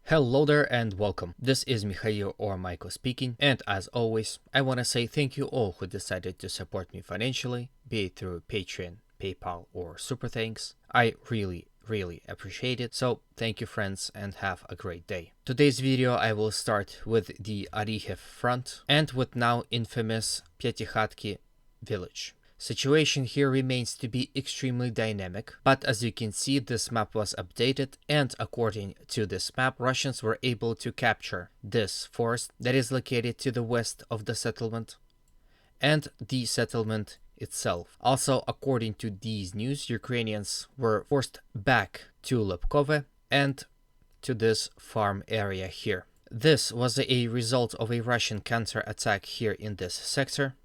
Hello there and welcome. This is Mikhail or Michael speaking, and as always, I want to say thank you all who decided to support me financially, be it through Patreon, PayPal, or Super Thanks. I really appreciate it, so thank you friends and have a great day. Today's video I will start with the Arikhiv front and with now infamous Pyatykhatky village. Situation here remains to be extremely dynamic, but as you can see, this map was updated, and according to this map, Russians were able to capture this forest that is located to the west of the settlement and the settlement itself. Also, according to these news, Ukrainians were forced back to Lepkove and to this farm area here. This was a result of a Russian counter-attack here in this sector.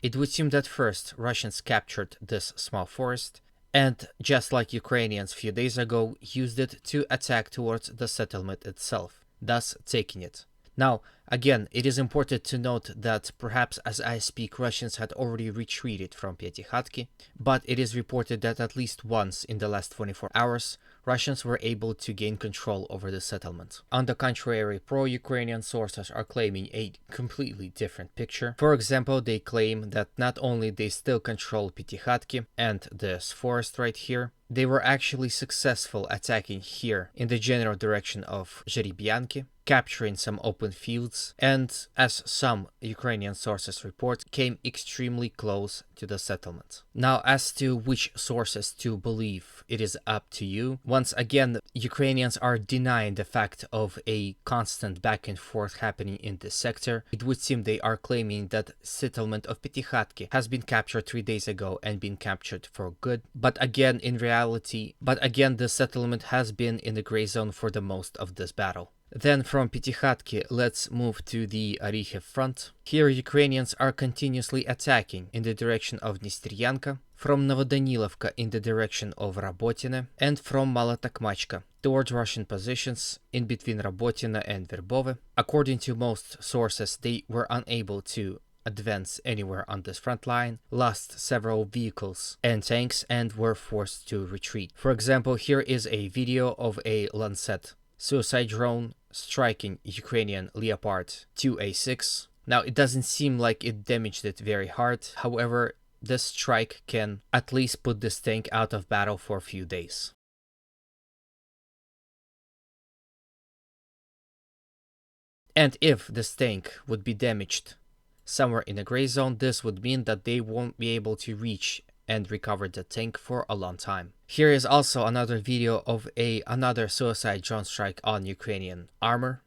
It would seem that first Russians captured this small forest and, just like Ukrainians a few days ago, used it to attack towards the settlement itself, thus taking it. Now, again, it is important to note that perhaps as I speak, Russians had already retreated from Pyatykhatky, but it is reported that at least once in the last 24 hours, Russians were able to gain control over the settlement. On the contrary, pro-Ukrainian sources are claiming a completely different picture. For example, they claim that not only they still control Pyatykhatky and this forest right here, they were actually successful attacking here in the general direction of Serebryansky, capturing some open fields, and as some Ukrainian sources report, came extremely close to the settlement. Now, as to which sources to believe, it is up to you. Once again, Ukrainians are denying the fact of a constant back and forth happening in this sector. It would seem they are claiming that settlement of Pyatykhatky has been captured 3 days ago and been captured for good. But again, the settlement has been in the gray zone for the most of this battle. Then from Pyatykhatky, let's move to the Arikhiv front. Here Ukrainians are continuously attacking in the direction of Dnisteryanka, from Novodanilovka in the direction of Rabotine, and from Malotokmachka towards Russian positions in between Rabotine and Verbove. According to most sources, they were unable to advance anywhere on this front line, lost several vehicles and tanks, and were forced to retreat. For example, here is a video of a Lancet suicide drone striking Ukrainian Leopard 2A6. Now, it doesn't seem like it damaged it very hard. However, this strike can at least put this tank out of battle for a few days. And if this tank would be damaged somewhere in the gray zone, this would mean that they won't be able to reach and recover the tank for a long time. Here is also another video of another suicide drone strike on Ukrainian armor.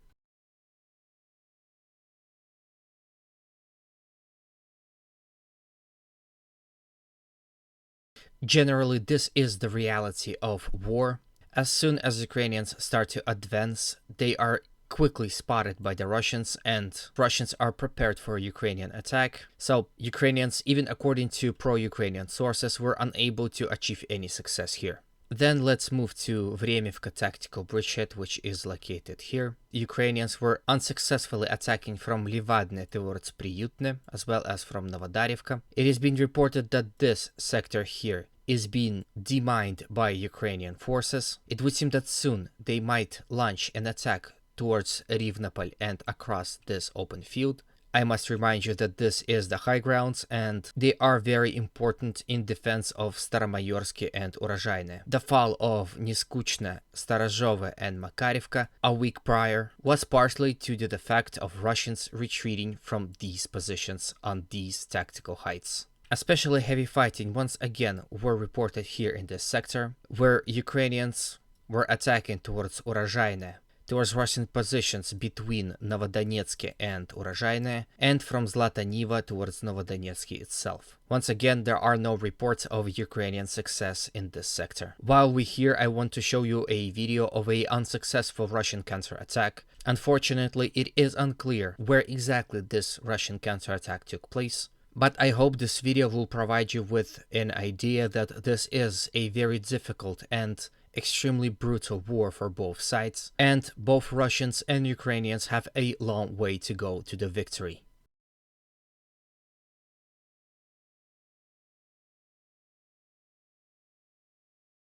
Generally, this is the reality of war. As soon as Ukrainians start to advance, they are quickly spotted by the Russians, and Russians are prepared for a Ukrainian attack. So Ukrainians, even according to pro-Ukrainian sources, were unable to achieve any success here. Then let's move to Vremivka tactical bridgehead, which is located here. Ukrainians were unsuccessfully attacking from Livadne towards Priutne, as well as from Novodarivka. It has been reported that this sector here is being demined by Ukrainian forces. It would seem that soon they might launch an attack towards Rivnopol and across this open field. I must remind you that this is the high grounds and they are very important in defense of Staromayorsky and Urozhaine. The fall of Neskuchne, Starozhove and Makarivka a week prior was partially due to the fact of Russians retreating from these positions on these tactical heights. Especially heavy fighting once again were reported here in this sector, where Ukrainians were attacking towards Urozhaine, towards Russian positions between Novodonetsky and Urozhaine, and from Zlata Niva towards Novodonetsky itself. Once again, there are no reports of Ukrainian success in this sector. While we're here, I want to show you a video of an unsuccessful Russian counterattack. Unfortunately, it is unclear where exactly this Russian counterattack took place, but I hope this video will provide you with an idea that this is a very difficult and extremely brutal war for both sides, and both Russians and Ukrainians have a long way to go to the victory.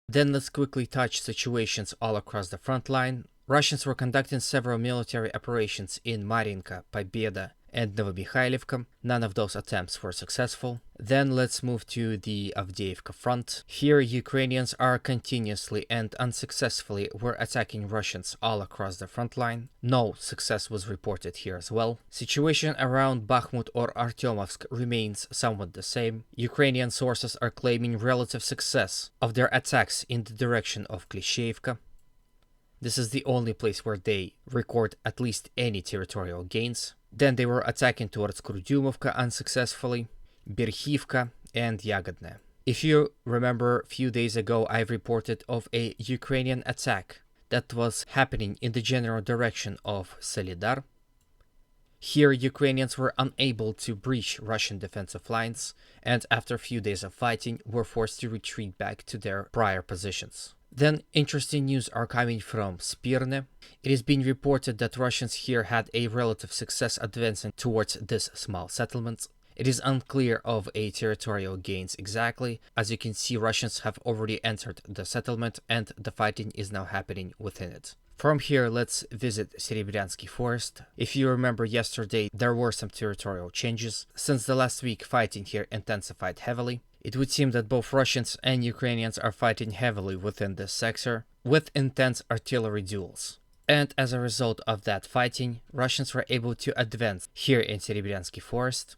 Then let's quickly touch situations all across the front line. Russians were conducting several military operations in Marinka, Pobeda, and Novomikhailivka. None of those attempts were successful. Then let's move to the Avdiivka front. Here Ukrainians are continuously and unsuccessfully were attacking Russians all across the front line. No success was reported here as well. Situation around Bakhmut or Artyomovsk remains somewhat the same. Ukrainian sources are claiming relative success of their attacks in the direction of Klishchiivka. This is the only place where they record at least any territorial gains. Then they were attacking towards Kurdyumovka unsuccessfully, Berkhivka, and Yagodne. If you remember, a few days ago I reported of a Ukrainian attack that was happening in the general direction of Solidar. Here Ukrainians were unable to breach Russian defensive lines, and after a few days of fighting were forced to retreat back to their prior positions. Then interesting news are coming from Spirne. It is being reported that Russians here had a relative success advancing towards this small settlement. It is unclear of a territorial gains exactly. As you can see, Russians have already entered the settlement and the fighting is now happening within it. From here, let's visit Serebryansky forest. If you remember yesterday, there were some territorial changes. Since the last week, fighting here intensified heavily. It would seem that both Russians and Ukrainians are fighting heavily within this sector, with intense artillery duels. And as a result of that fighting, Russians were able to advance here in Serebryansky forest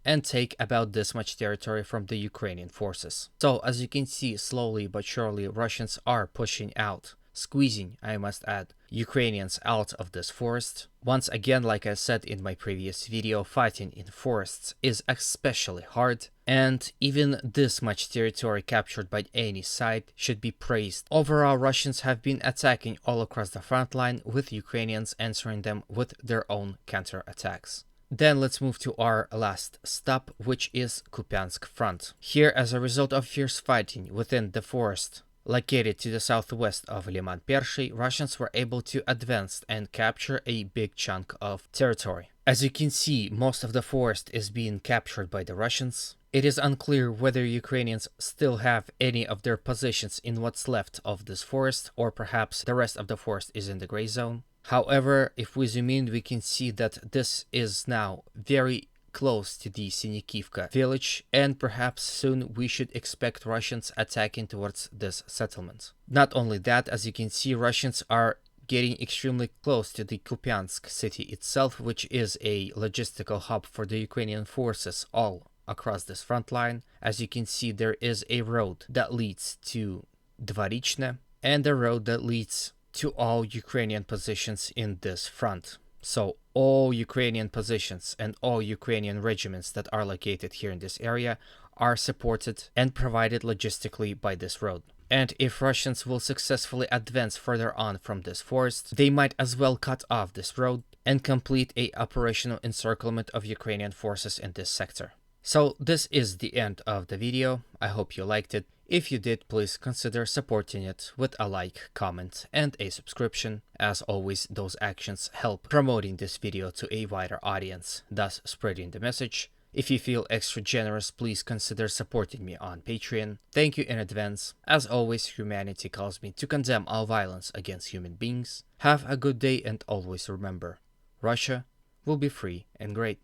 and take about this much territory from the Ukrainian forces. So as you can see, slowly but surely Russians are pushing out, squeezing, I must add, Ukrainians out of this forest. Once again, like I said in my previous video, fighting in forests is especially hard, and even this much territory captured by any side should be praised. Overall, Russians have been attacking all across the front line, with Ukrainians answering them with their own counterattacks. Then let's move to our last stop, which is Kupyansk front. Here, as a result of fierce fighting within the forest, located to the southwest of Liman Pershey, Russians were able to advance and capture a big chunk of territory. As you can see, most of the forest is being captured by the Russians. It is unclear whether Ukrainians still have any of their positions in what's left of this forest, or perhaps the rest of the forest is in the gray zone. However, if we zoom in, we can see that this is now very close to the Sinikivka village, and perhaps soon we should expect Russians attacking towards this settlement. Not only that, as you can see, Russians are getting extremely close to the Kupyansk city itself, which is a logistical hub for the Ukrainian forces all across this front line. As you can see, there is a road that leads to Dvorichne and a road that leads to all Ukrainian positions in this front. So all Ukrainian positions and all Ukrainian regiments that are located here in this area are supported and provided logistically by this road. And if Russians will successfully advance further on from this forest, they might as well cut off this road and complete a operational encirclement of Ukrainian forces in this sector. So this is the end of the video. I hope you liked it. If you did, please consider supporting it with a like, comment, and a subscription. As always, those actions help promoting this video to a wider audience, thus spreading the message. If you feel extra generous, please consider supporting me on Patreon. Thank you in advance. As always, humanity calls me to condemn all violence against human beings. Have a good day, and always remember, Russia will be free and great.